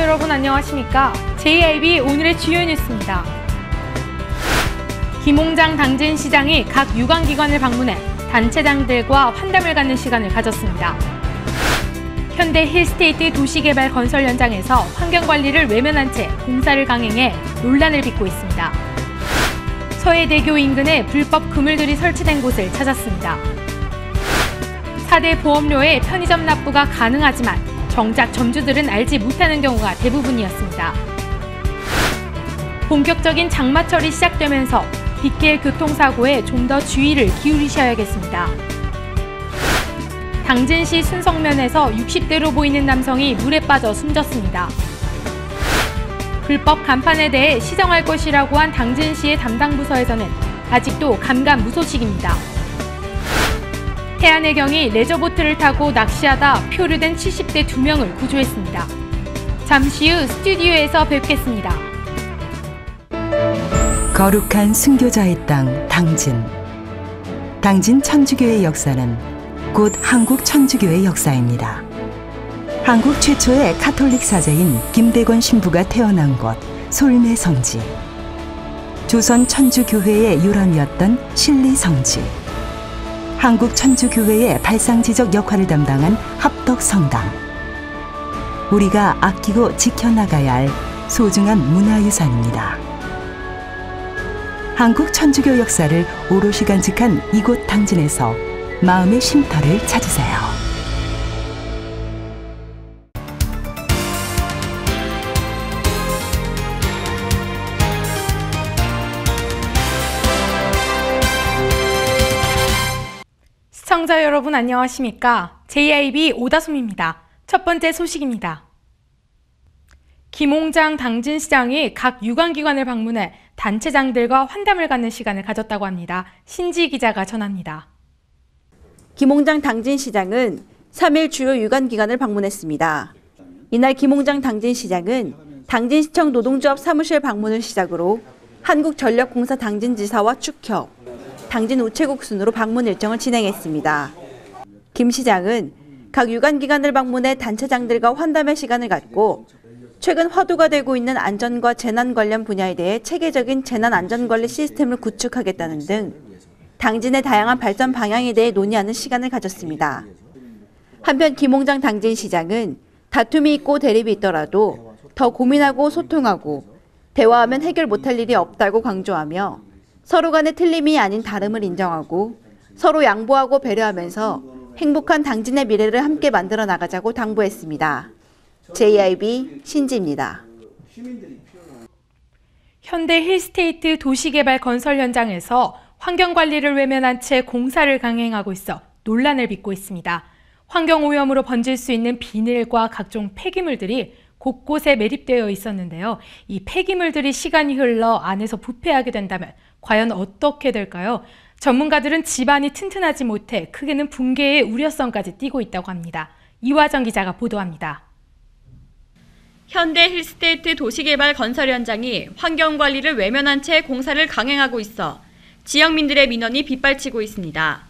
여러분 안녕하십니까? JIB 오늘의 주요 뉴스입니다. 김홍장 당진시장이 각 유관기관을 방문해 단체장들과 환담을 갖는 시간을 가졌습니다. 현대 힐스테이트 도시개발 건설 현장에서 환경관리를 외면한 채 공사를 강행해 논란을 빚고 있습니다. 서해대교 인근에 불법 그물들이 설치된 곳을 찾았습니다. 4대 보험료에 편의점 납부가 가능하지만 정작 점주들은 알지 못하는 경우가 대부분이었습니다. 본격적인 장마철이 시작되면서 빗길 교통사고에 좀 더 주의를 기울이셔야겠습니다. 당진시 순성면에서 60대로 보이는 남성이 물에 빠져 숨졌습니다. 불법 간판에 대해 시정할 것이라고 한 당진시의 담당 부서에서는 아직도 감감무소식입니다. 해안해경이 레저보트를 타고 낚시하다 표류된 70대 2명을 구조했습니다. 잠시 후 스튜디오에서 뵙겠습니다. 거룩한 순교자의 땅 당진. 당진 천주교의 역사는 곧 한국 천주교의 역사입니다. 한국 최초의 카톨릭 사제인 김대권 신부가 태어난 곳 솔매 성지. 조선 천주교회의 유람이었던 신리 성지. 한국 천주교회의 발상지적 역할을 담당한 합덕 성당. 우리가 아끼고 지켜나가야 할 소중한 문화유산입니다. 한국 천주교 역사를 오롯이 간직한 이곳 당진에서 마음의 쉼터를 찾으세요. 시청자 여러분 안녕하십니까? JIB 오다솜입니다. 첫 번째 소식입니다. 김홍장 당진시장이 각 유관기관을 방문해 단체장들과 환담을 갖는 시간을 가졌다고 합니다. 신지 기자가 전합니다. 김홍장 당진시장은 3일 주요 유관기관을 방문했습니다. 이날 김홍장 당진시장은 당진시청 노동조합 사무실 방문을 시작으로 한국전력공사 당진지사와 축협, 당진 우체국 순으로 방문 일정을 진행했습니다. 김 시장은 각 유관기관을 방문해 단체장들과 환담의 시간을 갖고 최근 화두가 되고 있는 안전과 재난 관련 분야에 대해 체계적인 재난 안전관리 시스템을 구축하겠다는 등 당진의 다양한 발전 방향에 대해 논의하는 시간을 가졌습니다. 한편 김홍장 당진시장은 다툼이 있고 대립이 있더라도 더 고민하고 소통하고 대화하면 해결 못할 일이 없다고 강조하며 서로 간의 틀림이 아닌 다름을 인정하고 서로 양보하고 배려하면서 행복한 당진의 미래를 함께 만들어 나가자고 당부했습니다. JIB 신지입니다. 현대 힐스테이트 도시개발 건설 현장에서 환경관리를 외면한 채 공사를 강행하고 있어 논란을 빚고 있습니다. 환경오염으로 번질 수 있는 비닐과 각종 폐기물들이 곳곳에 매립되어 있었는데요. 이 폐기물들이 시간이 흘러 안에서 부패하게 된다면 과연 어떻게 될까요? 전문가들은 집안이 튼튼하지 못해 크게는 붕괴의 우려성까지 띠고 있다고 합니다. 이화정 기자가 보도합니다. 현대 힐스테이트 도시개발 건설 현장이 환경관리를 외면한 채 공사를 강행하고 있어 지역민들의 민원이 빗발치고 있습니다.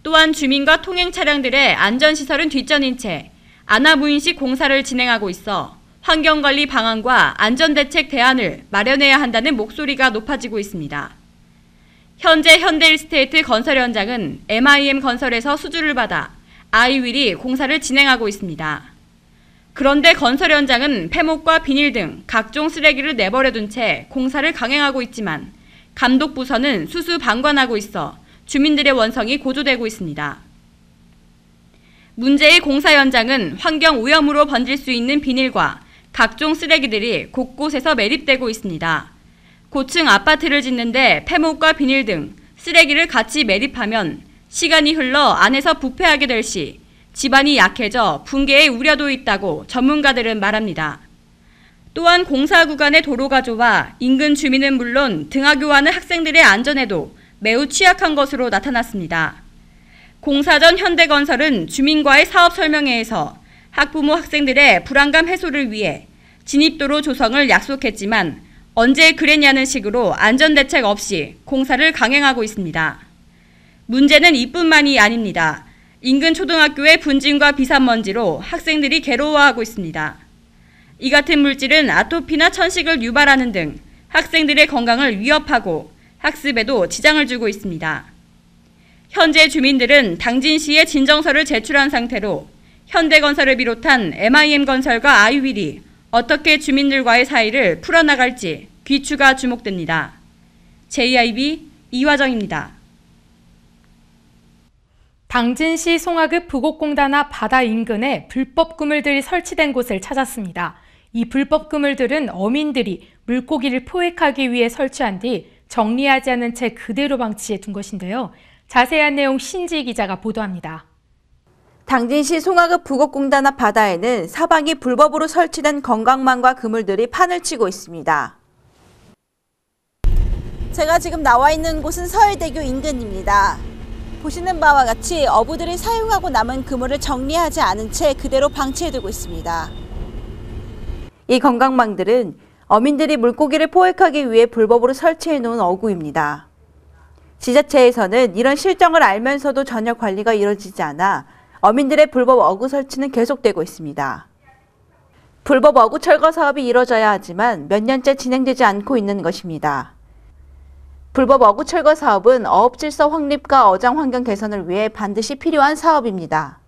또한 주민과 통행 차량들의 안전시설은 뒷전인 채 안하무인식 공사를 진행하고 있어 환경관리 방안과 안전대책 대안을 마련해야 한다는 목소리가 높아지고 있습니다. 현재 현대 힐스테이트 건설 현장은 MIM 건설에서 수주를 받아 아이윌이 공사를 진행하고 있습니다. 그런데 건설 현장은 폐목과 비닐 등 각종 쓰레기를 내버려둔 채 공사를 강행하고 있지만 감독부서는 수수 방관하고 있어 주민들의 원성이 고조되고 있습니다. 문제의 공사 현장은 환경 오염으로 번질 수 있는 비닐과 각종 쓰레기들이 곳곳에서 매립되고 있습니다. 고층 아파트를 짓는데 폐목과 비닐 등 쓰레기를 같이 매립하면 시간이 흘러 안에서 부패하게 될 시 집안이 약해져 붕괴의 우려도 있다고 전문가들은 말합니다. 또한 공사 구간의 도로가 좁아 인근 주민은 물론 등하교하는 학생들의 안전에도 매우 취약한 것으로 나타났습니다. 공사 전 현대건설은 주민과의 사업 설명회에서 학부모 학생들의 불안감 해소를 위해 진입도로 조성을 약속했지만 언제 그랬냐는 식으로 안전대책 없이 공사를 강행하고 있습니다. 문제는 이뿐만이 아닙니다. 인근 초등학교의 분진과 비산먼지로 학생들이 괴로워하고 있습니다. 이 같은 물질은 아토피나 천식을 유발하는 등 학생들의 건강을 위협하고 학습에도 지장을 주고 있습니다. 현재 주민들은 당진시에 진정서를 제출한 상태로 현대건설을 비롯한 MIM건설과 아이윌이 어떻게 주민들과의 사이를 풀어나갈지 귀추가 주목됩니다. JIB 이화정입니다. 당진시 송화읍 부곡공단 앞 바다 인근에 불법 그물들이 설치된 곳을 찾았습니다. 이 불법 그물들은 어민들이 물고기를 포획하기 위해 설치한 뒤 정리하지 않은 채 그대로 방치해 둔 것인데요. 자세한 내용 신지 기자가 보도합니다. 당진시 송화읍 부곡공단 앞 바다에는 사방이 불법으로 설치된 건강망과 그물들이 판을 치고 있습니다. 제가 지금 나와 있는 곳은 서해대교 인근입니다. 보시는 바와 같이 어부들이 사용하고 남은 그물을 정리하지 않은 채 그대로 방치해두고 있습니다. 이 건강망들은 어민들이 물고기를 포획하기 위해 불법으로 설치해놓은 어구입니다. 지자체에서는 이런 실정을 알면서도 전혀 관리가 이루어지지 않아 어민들의 불법 어구 설치는 계속되고 있습니다. 불법 어구 철거 사업이 이루어져야 하지만 몇 년째 진행되지 않고 있는 것입니다. 불법 어구 철거 사업은 어업 질서 확립과 어장 환경 개선을 위해 반드시 필요한 사업입니다.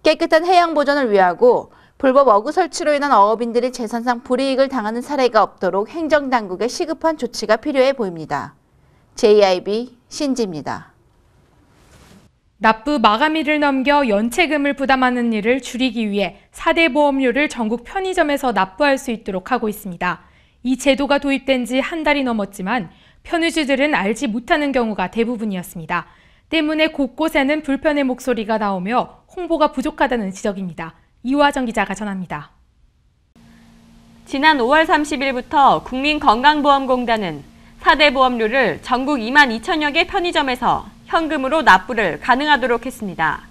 깨끗한 해양 보전을 위하고 불법 어구 설치로 인한 어업인들이 재산상 불이익을 당하는 사례가 없도록 행정당국의 시급한 조치가 필요해 보입니다. JIB 신지입니다. 납부 마감일을 넘겨 연체금을 부담하는 일을 줄이기 위해 4대 보험료를 전국 편의점에서 납부할 수 있도록 하고 있습니다. 이 제도가 도입된 지 한 달이 넘었지만 편의주들은 알지 못하는 경우가 대부분이었습니다. 때문에 곳곳에는 불편의 목소리가 나오며 홍보가 부족하다는 지적입니다. 이화정 기자가 전합니다. 지난 5월 30일부터 국민건강보험공단은 4대 보험료를 전국 2만 2천여 개 편의점에서 현금으로 납부를 가능하도록 했습니다.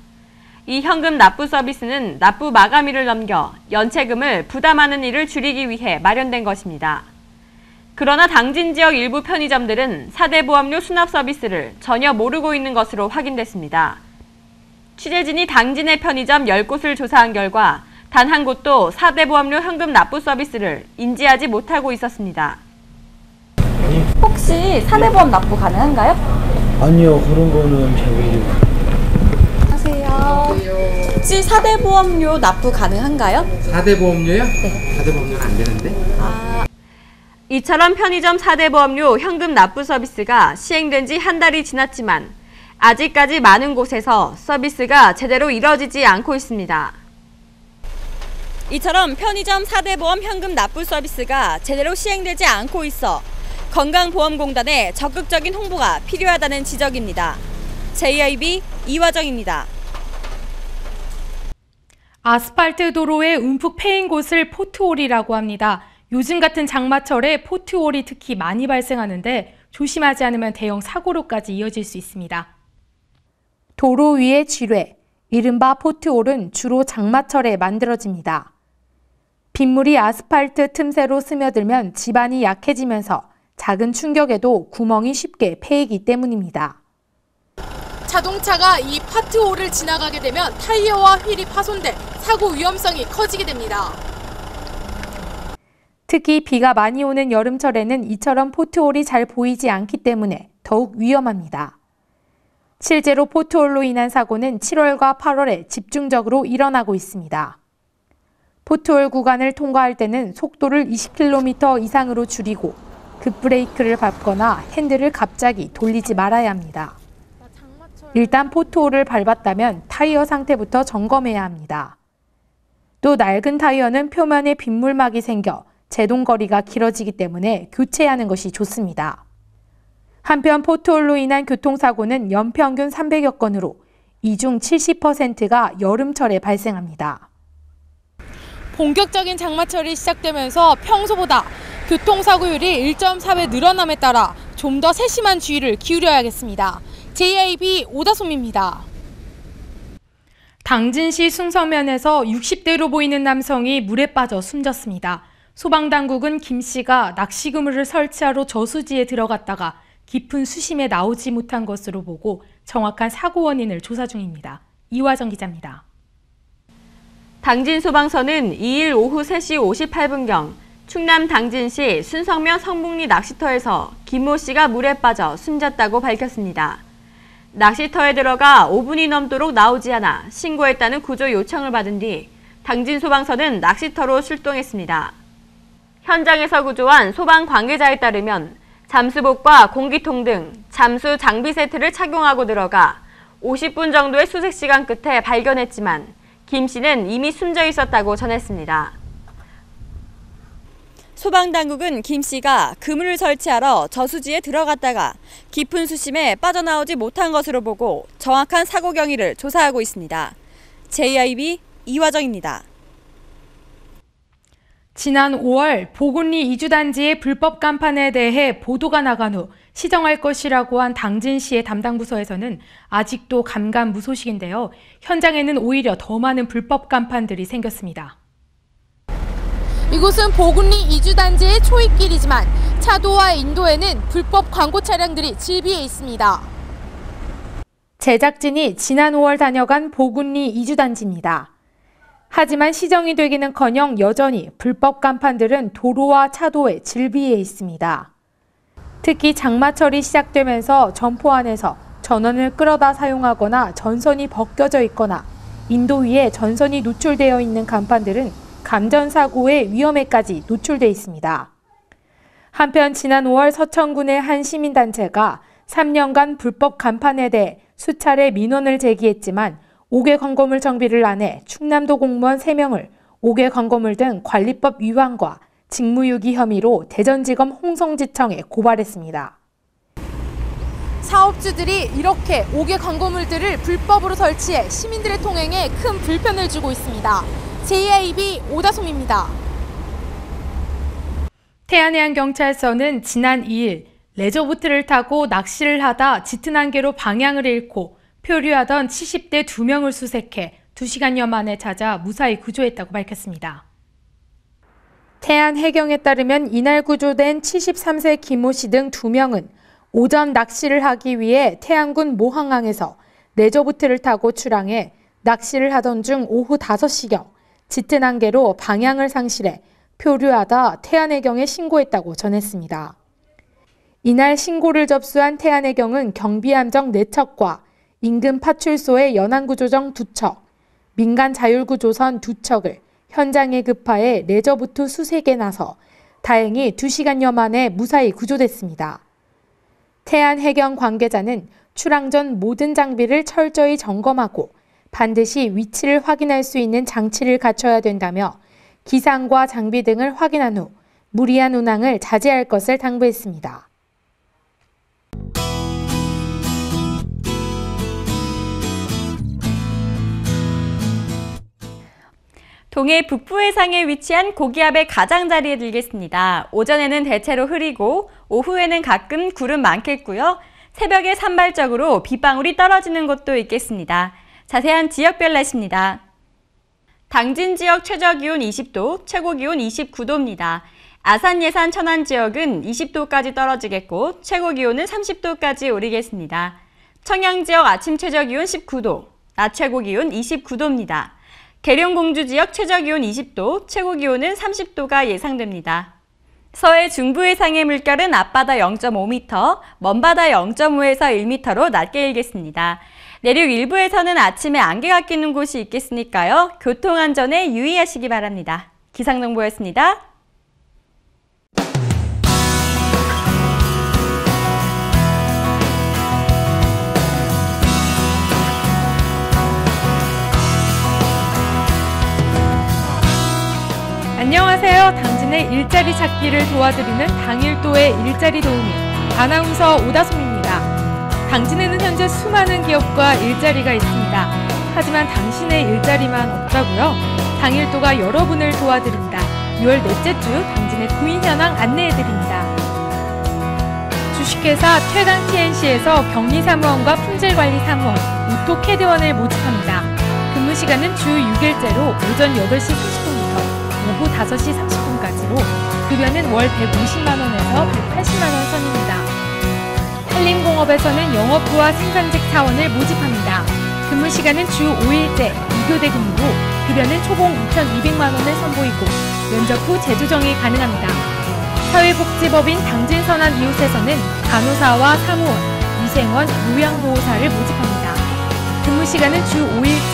이 현금 납부 서비스는 납부 마감일을 넘겨 연체금을 부담하는 일을 줄이기 위해 마련된 것입니다. 그러나 당진 지역 일부 편의점들은 4대 보험료 수납 서비스를 전혀 모르고 있는 것으로 확인됐습니다. 취재진이 당진의 편의점 10곳을 조사한 결과 단 한 곳도 4대 보험료 현금 납부 서비스를 인지하지 못하고 있었습니다. 혹시 4대 보험 납부 가능한가요? 아니요, 그런 거는 안녕하세요. 혹시 4대 보험료 납부 가능한가요? 4대 보험료요? 네. 4대 보험료는 안 되는데? 이처럼 편의점 4대 보험료 현금 납부 서비스가 시행된 지 한 달이 지났지만 아직까지 많은 곳에서 서비스가 제대로 이뤄지지 않고 있습니다. 이처럼 편의점 4대 보험 현금 납부 서비스가 제대로 시행되지 않고 있어 건강보험공단의 적극적인 홍보가 필요하다는 지적입니다. JIB 이화정입니다. 아스팔트 도로에 움푹 패인 곳을 포트홀이라고 합니다. 요즘 같은 장마철에 포트홀이 특히 많이 발생하는데 조심하지 않으면 대형 사고로까지 이어질 수 있습니다. 도로 위의 지뢰, 이른바 포트홀은 주로 장마철에 만들어집니다. 빗물이 아스팔트 틈새로 스며들면 지반이 약해지면서 작은 충격에도 구멍이 쉽게 패이기 때문입니다. 자동차가 이 포트홀을 지나가게 되면 타이어와 휠이 파손돼 사고 위험성이 커지게 됩니다. 특히 비가 많이 오는 여름철에는 이처럼 포트홀이 잘 보이지 않기 때문에 더욱 위험합니다. 실제로 포트홀로 인한 사고는 7월과 8월에 집중적으로 일어나고 있습니다. 포트홀 구간을 통과할 때는 속도를 20km 이상으로 줄이고 급브레이크를 밟거나 핸들을 갑자기 돌리지 말아야 합니다. 일단 포트홀을 밟았다면 타이어 상태부터 점검해야 합니다. 또 낡은 타이어는 표면에 빗물막이 생겨 제동거리가 길어지기 때문에 교체하는 것이 좋습니다. 한편 포트홀로 인한 교통사고는 연평균 300여 건으로 이 중 70%가 여름철에 발생합니다. 본격적인 장마철이 시작되면서 평소보다 교통사고율이 1.4배 늘어남에 따라 좀 더 세심한 주의를 기울여야겠습니다. JIB 오다솜입니다. 당진시 숭서면에서 60대로 보이는 남성이 물에 빠져 숨졌습니다. 소방당국은 김 씨가 낚시그물을 설치하러 저수지에 들어갔다가 깊은 수심에 나오지 못한 것으로 보고 정확한 사고 원인을 조사 중입니다. 이화정 기자입니다. 당진 소방서는 2일 오후 3시 58분경 충남 당진시 순성면 성북리 낚시터에서 김모 씨가 물에 빠져 숨졌다고 밝혔습니다. 낚시터에 들어가 5분이 넘도록 나오지 않아 신고했다는 구조 요청을 받은 뒤 당진 소방서는 낚시터로 출동했습니다. 현장에서 구조한 소방 관계자에 따르면 잠수복과 공기통 등 잠수 장비 세트를 착용하고 들어가 50분 정도의 수색 시간 끝에 발견했지만 김 씨는 이미 숨져 있었다고 전했습니다. 소방당국은 김 씨가 그물을 설치하러 저수지에 들어갔다가 깊은 수심에 빠져나오지 못한 것으로 보고 정확한 사고 경위를 조사하고 있습니다. JIB 이화정입니다. 지난 5월 보군리 이주단지의 불법 간판에 대해 보도가 나간 후 시정할 것이라고 한 당진시의 담당 부서에서는 아직도 감감무소식인데요. 현장에는 오히려 더 많은 불법 간판들이 생겼습니다. 이곳은 보군리 이주단지의 초입길이지만 차도와 인도에는 불법 광고 차량들이 질비해 있습니다. 제작진이 지난 5월 다녀간 보군리 이주단지입니다. 하지만 시정이 되기는커녕 여전히 불법 간판들은 도로와 차도에 질비해 있습니다. 특히 장마철이 시작되면서 점포 안에서 전원을 끌어다 사용하거나 전선이 벗겨져 있거나 인도 위에 전선이 노출되어 있는 간판들은 감전사고의 위험에까지 노출돼 있습니다. 한편 지난 5월 서천군의 한 시민단체가 3년간 불법 간판에 대해 수차례 민원을 제기했지만 5개 광고물 정비를 안 해 충남도 공무원 3명을 5개 광고물 등 관리법 위반과 직무유기 혐의로 대전지검 홍성지청에 고발했습니다. 사업주들이 이렇게 5개 광고물들을 불법으로 설치해 시민들의 통행에 큰 불편을 주고 있습니다. JIB 오다솜입니다. 태안해양경찰서는 지난 2일 레저보트를 타고 낚시를 하다 짙은 안개로 방향을 잃고 표류하던 70대 2명을 수색해 2시간여 만에 찾아 무사히 구조했다고 밝혔습니다. 태안해경에 따르면 이날 구조된 73세 김모 씨 등 2명은 오전 낚시를 하기 위해 태안군 모항항에서 레저보트를 타고 출항해 낚시를 하던 중 오후 5시경 짙은 안개로 방향을 상실해 표류하다 태안해경에 신고했다고 전했습니다. 이날 신고를 접수한 태안해경은 경비함정 4척과 인근 파출소의 연안구조정 2척, 민간 자율구조선 2척을 현장에 급파해 레저보트 수색에 나서 다행히 2시간여 만에 무사히 구조됐습니다. 태안해경 관계자는 출항 전 모든 장비를 철저히 점검하고 반드시 위치를 확인할 수 있는 장치를 갖춰야 된다며 기상과 장비 등을 확인한 후 무리한 운항을 자제할 것을 당부했습니다. 동해 북부해상에 위치한 고기압의 가장자리에 들겠습니다. 오전에는 대체로 흐리고 오후에는 가끔 구름 많겠고요. 새벽에 산발적으로 빗방울이 떨어지는 곳도 있겠습니다. 자세한 지역별 날씨입니다. 당진 지역 최저기온 20도, 최고기온 29도입니다. 아산, 예산, 천안 지역은 20도까지 떨어지겠고 최고기온은 30도까지 오르겠습니다. 청양 지역 아침 최저기온 19도, 낮 최고기온 29도입니다. 계룡 공주 지역 최저기온 20도, 최고기온은 30도가 예상됩니다. 서해 중부해상의 물결은 앞바다 0.5m, 먼바다 0.5에서 1m로 낮게 일겠습니다. 내륙 일부에서는 아침에 안개가 끼는 곳이 있겠으니까요. 교통안전에 유의하시기 바랍니다. 기상정보였습니다. 안녕하세요. 당진의 일자리 찾기를 도와드리는 당일도의 일자리 도우미 아나운서 오다솜입니다. 당진에는 현재 수많은 기업과 일자리가 있습니다. 하지만 당신의 일자리만 없다고요? 당일도가 여러분을 도와드립니다. 6월 넷째 주 당진의 구인 현황 안내해드립니다. 주식회사 최강 TNC에서 격리사무원과 품질관리사무원, 오토캐드원을 모집합니다. 근무 시간은 주 6일째로 오전 8시 30분부터 오후 5시 30분까지로 급여는 월 150만 원에서 180만 원 선입니다. 한림공업에서는 영업부와 생산직 사원을 모집합니다. 근무 시간은 주 5일째 2교대 근무로 급여는 초봉 2,200만 원을 선보이고 면접 후 재조정이 가능합니다. 사회복지법인 당진선안 이웃에서는 간호사와 사무원, 위생원, 요양보호사를 모집합니다. 근무 시간은 주 5일제,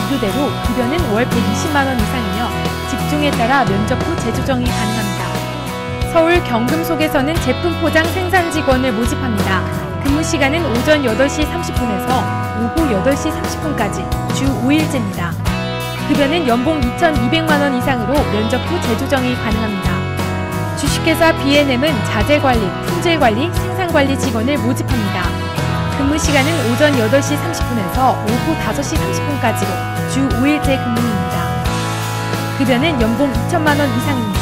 이교대로 급여는 월 120만 원 이상이며 직종에 따라 면접 후 재조정이 가능합니다. 서울 경금속에서는 제품 포장 생산 직원을 모집합니다. 근무 시간은 오전 8시 30분에서 오후 8시 30분까지 주 5일제입니다. 급여는 연봉 2,200만 원 이상으로 면접 후 재조정이 가능합니다. 주식회사 B&M은 자재관리, 품질관리, 생산관리 직원을 모집합니다. 근무 시간은 오전 8시 30분에서 오후 5시 30분까지로 주 5일제 근무입니다. 급여는 연봉 2천만 원 이상입니다.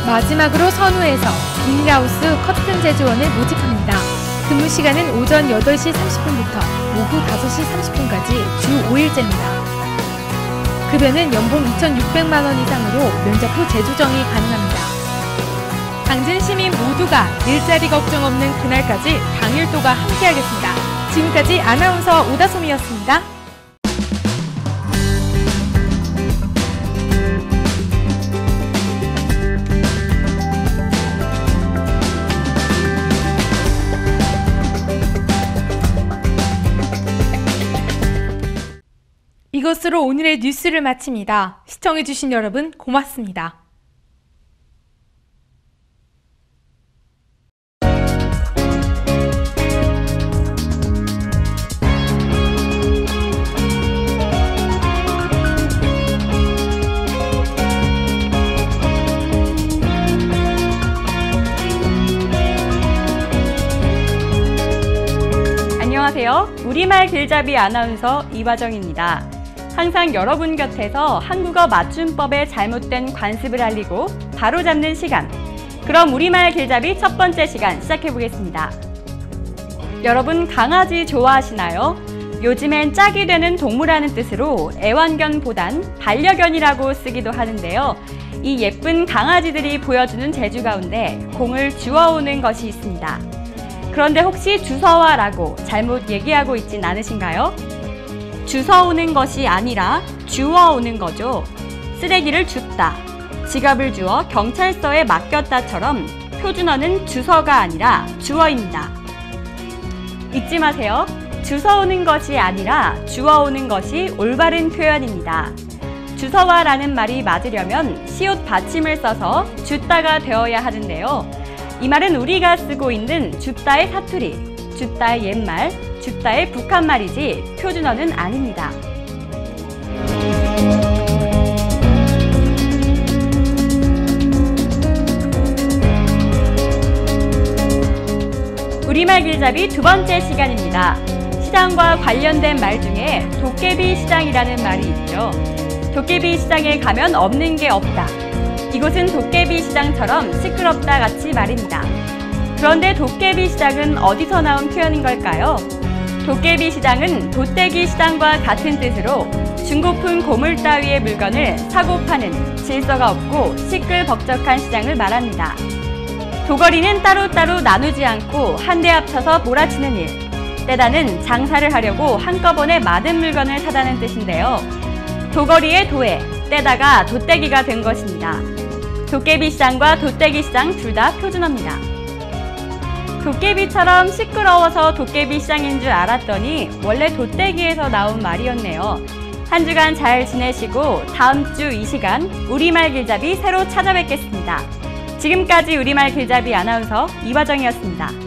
마지막으로 선우에서 비닐하우스 커튼 제조원을 모집합니다. 근무 시간은 오전 8시 30분부터 오후 5시 30분까지 주 5일제입니다. 급여는 연봉 2,600만 원 이상으로 면접 후 재조정이 가능합니다. 당진 시민 모두가 일자리 걱정 없는 그날까지 당일도가 함께하겠습니다. 지금까지 아나운서 오다솜이었습니다. 이것으로 오늘의 뉴스를 마칩니다. 시청해주신 여러분 고맙습니다. 안녕하세요. 우리말 길잡이 아나운서 이화정입니다. 항상 여러분 곁에서 한국어 맞춤법의 잘못된 관습을 알리고 바로잡는 시간. 그럼 우리말 길잡이 첫 번째 시간 시작해보겠습니다. 여러분 강아지 좋아하시나요? 요즘엔 짝이 되는 동물하는 뜻으로 애완견보단 반려견이라고 쓰기도 하는데요. 이 예쁜 강아지들이 보여주는 재주 가운데 공을 주워오는 것이 있습니다. 그런데 혹시 주워와라고 잘못 얘기하고 있진 않으신가요? 주워오는 것이 아니라 주워오는 거죠. 쓰레기를 줍다, 지갑을 주워 경찰서에 맡겼다처럼 표준어는 주서가 아니라 주어입니다. 잊지 마세요. 주워오는 것이 아니라 주워오는 것이 올바른 표현입니다. 주워와라는 말이 맞으려면 시옷 받침을 써서 줍다가 되어야 하는데요. 이 말은 우리가 쓰고 있는 줍다의 사투리, 줍다의 옛말, 줍다의 북한말이지 표준어는 아닙니다. 우리말 길잡이 두 번째 시간입니다. 시장과 관련된 말 중에 도깨비 시장이라는 말이 있죠. 도깨비 시장에 가면 없는 게 없다. 이곳은 도깨비 시장처럼 시끄럽다 같이 말입니다. 그런데 도깨비 시장은 어디서 나온 표현인 걸까요? 도깨비 시장은 돗대기 시장과 같은 뜻으로 중고품 고물 따위의 물건을 사고 파는 질서가 없고 시끌벅적한 시장을 말합니다. 도거리는 따로따로 나누지 않고 한데 합쳐서 몰아치는 일. 떼다는 장사를 하려고 한꺼번에 많은 물건을 사다는 뜻인데요. 도거리의 도에, 떼다가 돗대기가 된 것입니다. 도깨비 시장과 돗대기 시장 둘 다 표준어입니다. 도깨비처럼 시끄러워서 도깨비 시장인 줄 알았더니 원래 돗대기에서 나온 말이었네요. 한 주간 잘 지내시고 다음 주 이 시간 우리말 길잡이 새로 찾아뵙겠습니다. 지금까지 우리말 길잡이 아나운서 이화정이었습니다.